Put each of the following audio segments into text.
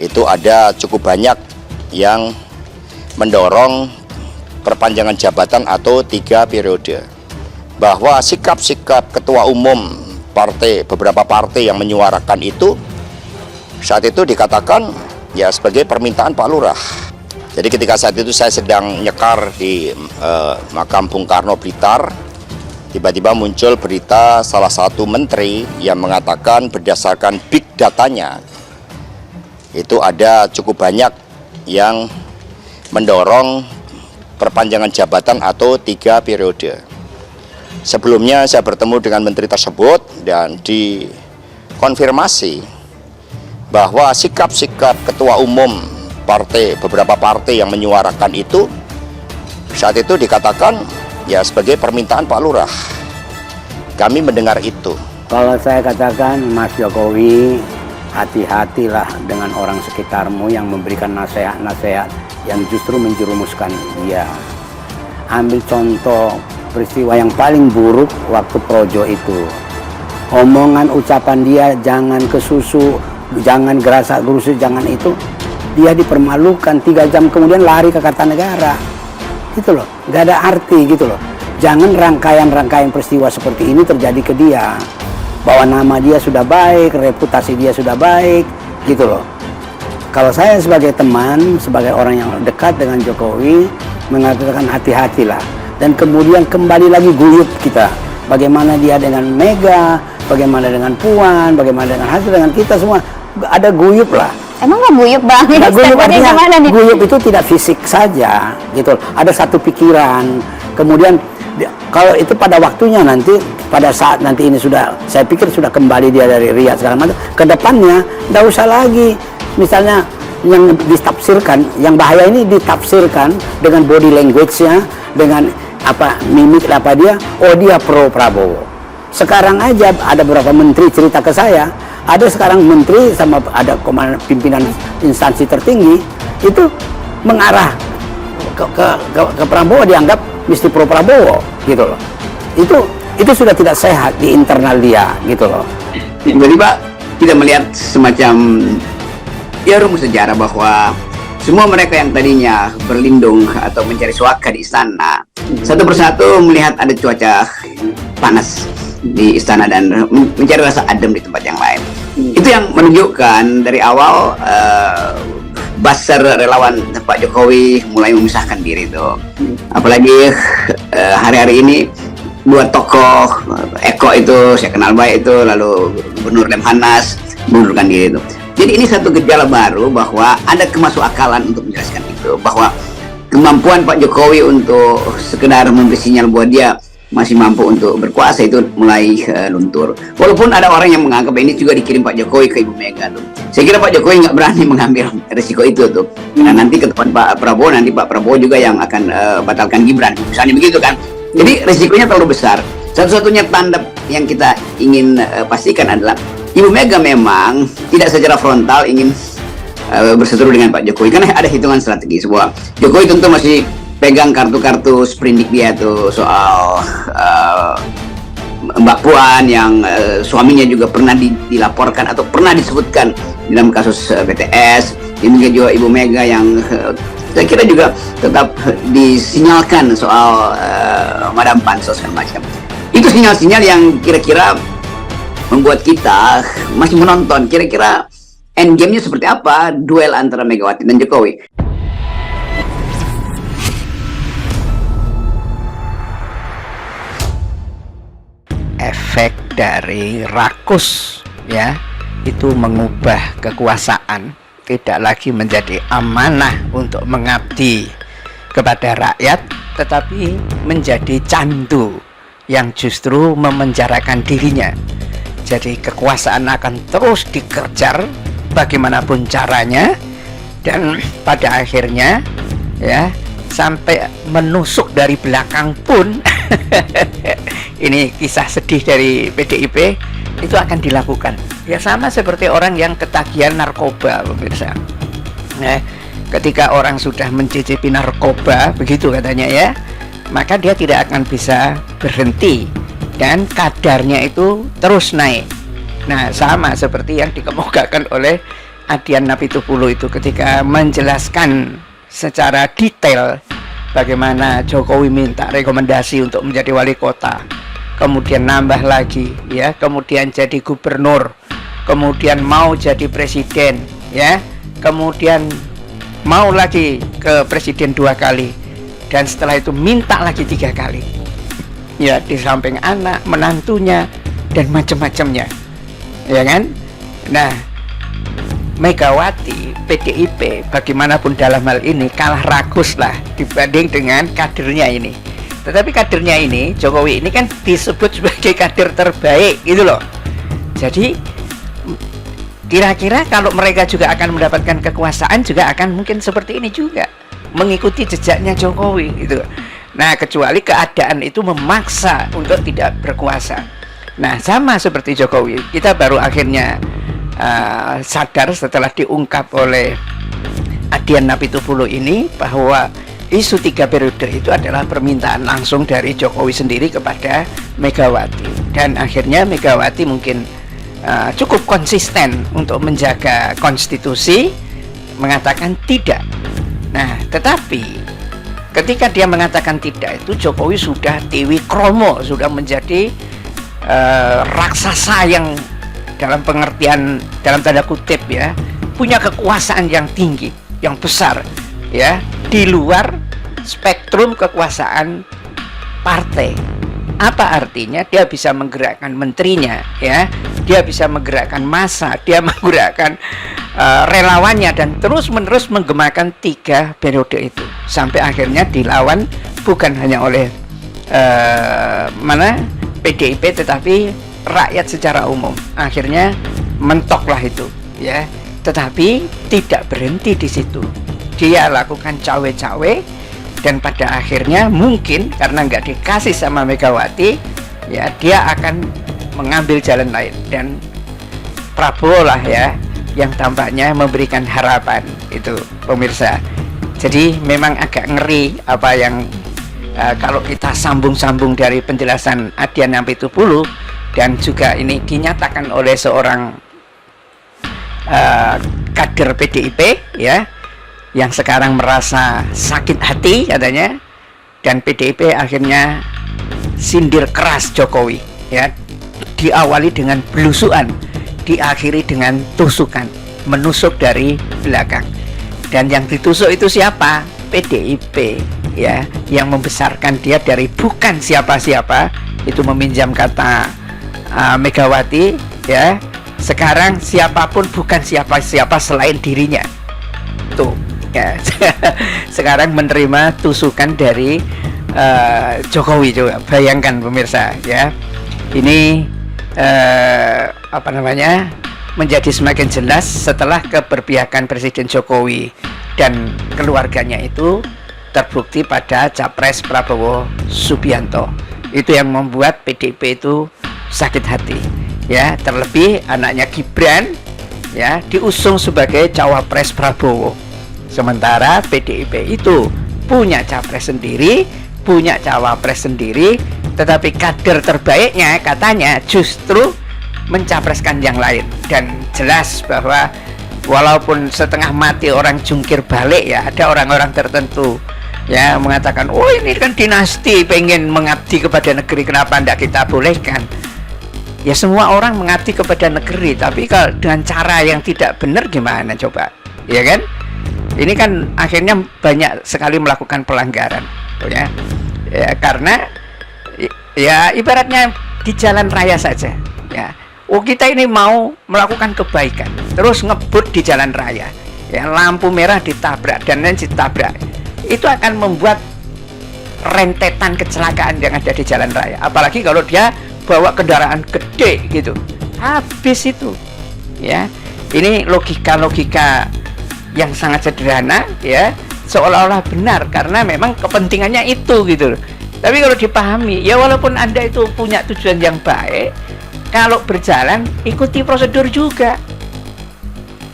itu ada cukup banyak yang mendorong perpanjangan jabatan atau 3 periode. Bahwa sikap-sikap ketua umum beberapa partai yang menyuarakan itu saat itu dikatakan ya sebagai permintaan Pak Lurah. Jadi ketika saat itu saya sedang nyekar di makam Bung Karno Blitar, tiba-tiba muncul berita salah satu menteri yang mengatakan berdasarkan big datanya itu ada cukup banyak yang mendorong perpanjangan jabatan atau 3 periode. Sebelumnya saya bertemu dengan menteri tersebut dan dikonfirmasi bahwa sikap-sikap ketua umum beberapa partai yang menyuarakan itu saat itu dikatakan ya sebagai permintaan Pak Lurah. Kami mendengar itu. Kalau saya katakan, Mas Jokowi, hati-hatilah dengan orang sekitarmu yang memberikan nasihat-nasihat yang justru menjerumuskan dia. Ambil contoh peristiwa yang paling buruk waktu Projo itu. Omongan ucapan dia jangan kesusu, jangan gerasa-gerusu, jangan itu. Dia dipermalukan, 3 jam kemudian lari ke Kartanegara. Gitu loh, nggak ada arti gitu loh. Jangan rangkaian-rangkaian peristiwa seperti ini terjadi ke dia. Bahwa nama dia sudah baik, reputasi dia sudah baik, gitu loh. Kalau saya sebagai teman, sebagai orang yang dekat dengan Jokowi, mengatakan hati-hatilah. Dan kemudian kembali lagi guyup kita. Bagaimana dia dengan Mega, bagaimana dengan Puan, bagaimana dengan hasil dengan kita semua. Ada guyup lah. Emang nggak guyup bang? Nah, guyup artinya, guyup itu tidak fisik saja, gitu. Ada satu pikiran. Kemudian kalau itu pada waktunya nanti, pada saat nanti ini sudah, saya pikir sudah kembali dia dari Riyadh segala macam. Kedepannya, nggak usah lagi. Misalnya yang ditafsirkan, yang bahaya ini ditafsirkan dengan body language-nya, dengan apa mimik apa dia. Oh dia pro Prabowo. Sekarang aja ada beberapa menteri cerita ke saya. Ada sekarang menteri sama ada pimpinan instansi tertinggi itu mengarah ke Prabowo, dianggap mesti pro Prabowo gitu loh. Itu sudah tidak sehat di internal dia gitu loh. Jadi Pak, kita melihat semacam ya rumus sejarah bahwa semua mereka yang tadinya berlindung atau mencari suaka di istana, satu persatu melihat ada cuaca panas di istana dan mencari rasa adem di tempat yang lain. Itu yang menunjukkan dari awal buzzer relawan Pak Jokowi mulai memisahkan diri itu. Apalagi hari-hari ini 2 tokoh, Eko itu saya kenal baik itu, lalu Gubernur Lemhanas mengundurkan diri itu. Jadi ini satu gejala baru bahwa ada kemasukakalan untuk menjelaskan itu, bahwa kemampuan Pak Jokowi untuk sekedar memberi sinyal bahwa dia masih mampu untuk berkuasa itu mulai luntur. Walaupun ada orang yang menganggap ini juga dikirim Pak Jokowi ke Ibu Mega tuh. Saya kira Pak Jokowi nggak berani mengambil risiko itu tuh. Nah nanti ke depan Pak Prabowo, nanti Pak Prabowo juga yang akan batalkan Gibran, misalnya begitu kan. Jadi risikonya terlalu besar. Satu-satunya tanda yang kita ingin pastikan adalah Ibu Mega memang tidak secara frontal ingin berseteru dengan Pak Jokowi, karena ada hitungan strategi semua. Jokowi tentu masih pegang kartu-kartu sprindik dia tuh soal Mbak Puan yang suaminya juga pernah dilaporkan atau pernah disebutkan dalam kasus BTS. Demikian juga Ibu Mega yang saya kira juga tetap disinyalkan soal Madam Pansos dan macam. Itu sinyal-sinyal yang kira-kira membuat kita masih menonton kira-kira endgame-nya seperti apa duel antara Megawati dan Jokowi. Efek dari rakus ya itu mengubah kekuasaan tidak lagi menjadi amanah untuk mengabdi kepada rakyat, tetapi menjadi candu yang justru memenjarakan dirinya. Jadi kekuasaan akan terus dikejar bagaimanapun caranya, dan pada akhirnya ya sampai menusuk dari belakang pun ini kisah sedih dari PDIP itu akan dilakukan. Ya sama seperti orang yang ketagihan narkoba, pemirsa. Nah, ketika orang sudah mencicipi narkoba, begitu katanya ya, maka dia tidak akan bisa berhenti dan kadarnya itu terus naik. Nah, sama seperti yang dikemukakan oleh Adian Apitupulu itu ketika menjelaskan secara detail bagaimana Jokowi minta rekomendasi untuk menjadi wali kota, kemudian nambah lagi ya, kemudian jadi gubernur, kemudian mau jadi presiden ya, kemudian mau lagi ke presiden 2 kali, dan setelah itu minta lagi 3 kali ya, di samping anak, menantunya, dan macam-macamnya ya kan. Nah, Megawati, PDIP bagaimanapun dalam hal ini kalah rakus lah dibanding dengan kadernya ini. Tetapi kadernya ini, Jokowi ini kan disebut sebagai kader terbaik gitu loh. Jadi kira-kira kalau mereka juga akan mendapatkan kekuasaan juga akan mungkin seperti ini juga, mengikuti jejaknya Jokowi gitu. Nah, kecuali keadaan itu memaksa untuk tidak berkuasa. Nah, sama seperti Jokowi, kita baru akhirnya sadar setelah diungkap oleh Adian Apitupulu ini bahwa isu 3 periode itu adalah permintaan langsung dari Jokowi sendiri kepada Megawati, dan akhirnya Megawati mungkin cukup konsisten untuk menjaga konstitusi, mengatakan tidak. Nah, tetapi ketika dia mengatakan tidak itu, Jokowi sudah Dewi Kromo, sudah menjadi raksasa yang dalam pengertian, dalam tanda kutip ya, punya kekuasaan yang tinggi, yang besar ya, di luar spektrum kekuasaan partai. Apa artinya? Dia bisa menggerakkan menterinya ya, dia bisa menggerakkan massa, dia menggerakkan relawannya, dan terus-menerus menggemakan 3 periode itu sampai akhirnya dilawan bukan hanya oleh PDIP tetapi rakyat secara umum. Akhirnya mentoklah itu ya, tetapi tidak berhenti di situ. Dia lakukan cawe-cawe, dan pada akhirnya mungkin karena nggak dikasih sama Megawati ya, dia akan mengambil jalan lain, dan Prabowo lah ya yang tampaknya memberikan harapan itu, pemirsa. Jadi memang agak ngeri apa yang kalau kita sambung-sambung dari penjelasan Adian Apitupulu, dan juga ini dinyatakan oleh seorang kader PDIP ya, yang sekarang merasa sakit hati katanya, dan PDIP akhirnya sindir keras Jokowi ya, diawali dengan belusuan, diakhiri dengan tusukan, menusuk dari belakang. Dan yang ditusuk itu siapa? PDIP ya, yang membesarkan dia dari bukan siapa-siapa, itu meminjam kata Megawati ya, sekarang siapapun bukan siapa-siapa selain dirinya tuh ya. Sekarang menerima tusukan dari Jokowi juga. Bayangkan pemirsa ya, ini apa namanya, menjadi semakin jelas setelah keberpihakan Presiden Jokowi dan keluarganya itu terbukti pada Capres Prabowo Subianto. Itu yang membuat PDIP itu sakit hati ya, terlebih anaknya Gibran ya diusung sebagai cawapres Prabowo, sementara PDIP itu punya capres sendiri, punya cawapres sendiri, tetapi kader terbaiknya katanya justru mencapreskan yang lain. Dan jelas bahwa walaupun setengah mati orang jungkir balik ya, ada orang-orang tertentu ya mengatakan, oh ini kan dinasti pengen mengabdi kepada negeri, kenapa tidak kita bolehkan? Ya semua orang mengabdi kepada negeri, tapi kalau dengan cara yang tidak benar gimana coba, ya kan? Ini kan akhirnya banyak sekali melakukan pelanggaran, ya, karena ya ibaratnya di jalan raya saja, ya. Oh kita ini mau melakukan kebaikan, terus ngebut di jalan raya, ya lampu merah ditabrak dan lain ditabrak, itu akan membuat rentetan kecelakaan yang ada di jalan raya. Apalagi kalau dia bawa kendaraan gede gitu, habis itu ya. Ini logika-logika yang sangat sederhana ya, seolah-olah benar karena memang kepentingannya itu gitu. Tapi kalau dipahami ya, walaupun Anda itu punya tujuan yang baik, kalau berjalan ikuti prosedur juga,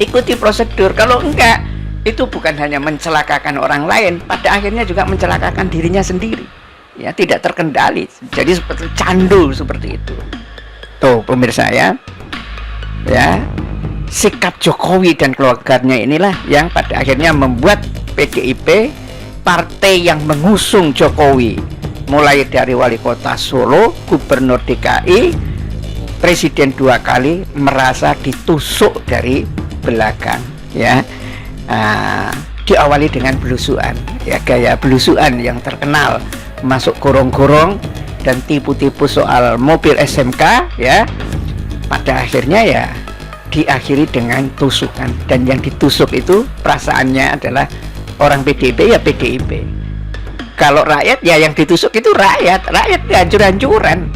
ikuti prosedur. Kalau enggak, itu bukan hanya mencelakakan orang lain, pada akhirnya juga mencelakakan dirinya sendiri ya, tidak terkendali, jadi seperti candu seperti itu tuh pemirsa ya. sikap Jokowi dan keluarganya inilah yang pada akhirnya membuat PDIP, partai yang mengusung Jokowi, mulai dari wali kota Solo, gubernur DKI, presiden 2 kali, merasa ditusuk dari belakang, ya. Diawali dengan belusuan, ya, gaya belusuan yang terkenal, masuk gorong-gorong dan tipu-tipu soal mobil SMK, ya. Pada akhirnya ya diakhiri dengan tusukan, dan yang ditusuk itu perasaannya adalah orang PDIP, ya PDIP. Kalau rakyat, ya yang ditusuk itu rakyat hancur-hancuran.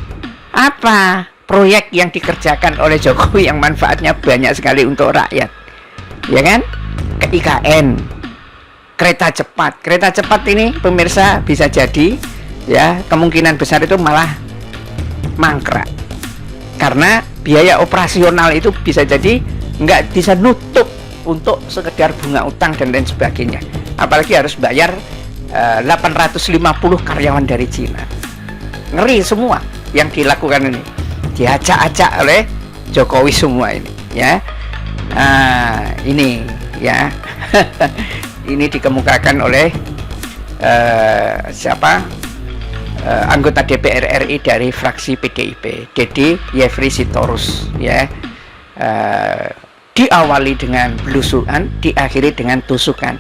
Apa proyek yang dikerjakan oleh Jokowi yang manfaatnya banyak sekali untuk rakyat, ya kan? Ke IKN, kereta cepat ini pemirsa bisa jadi, ya, kemungkinan besar itu malah mangkrak, karena biaya operasional itu bisa jadi nggak bisa nutup untuk sekedar bunga utang dan lain sebagainya, apalagi harus bayar 850 karyawan dari Cina. Ngeri semua yang dilakukan ini, diacak-acak oleh Jokowi semua ini, ya. Ini, ya. Ini dikemukakan oleh anggota DPR RI dari fraksi PDIP, Deddy Yefri Sitorus, ya. Diawali dengan belusuan, diakhiri dengan tusukan,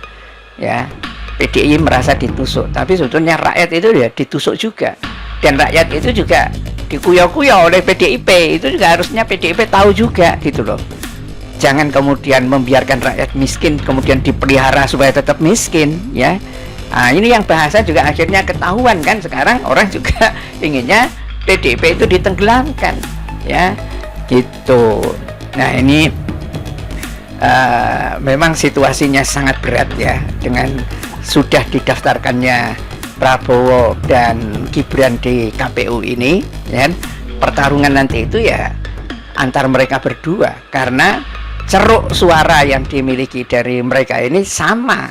ya. PDI merasa ditusuk, tapi sebetulnya rakyat itu ya ditusuk juga, dan rakyat itu juga dikuyok-kuyok oleh PDIP. Itu juga harusnya PDIP tahu juga, gitu loh. Jangan kemudian membiarkan rakyat miskin kemudian dipelihara supaya tetap miskin, ya. Ini yang bahasa juga akhirnya ketahuan kan, sekarang orang juga inginnya PDIP itu ditenggelamkan, ya, gitu. Nah, ini memang situasinya sangat berat, ya, dengan sudah didaftarkannya Prabowo dan Gibran di KPU ini, ya. Pertarungan nanti itu ya antar mereka berdua, karena ceruk suara yang dimiliki dari mereka ini sama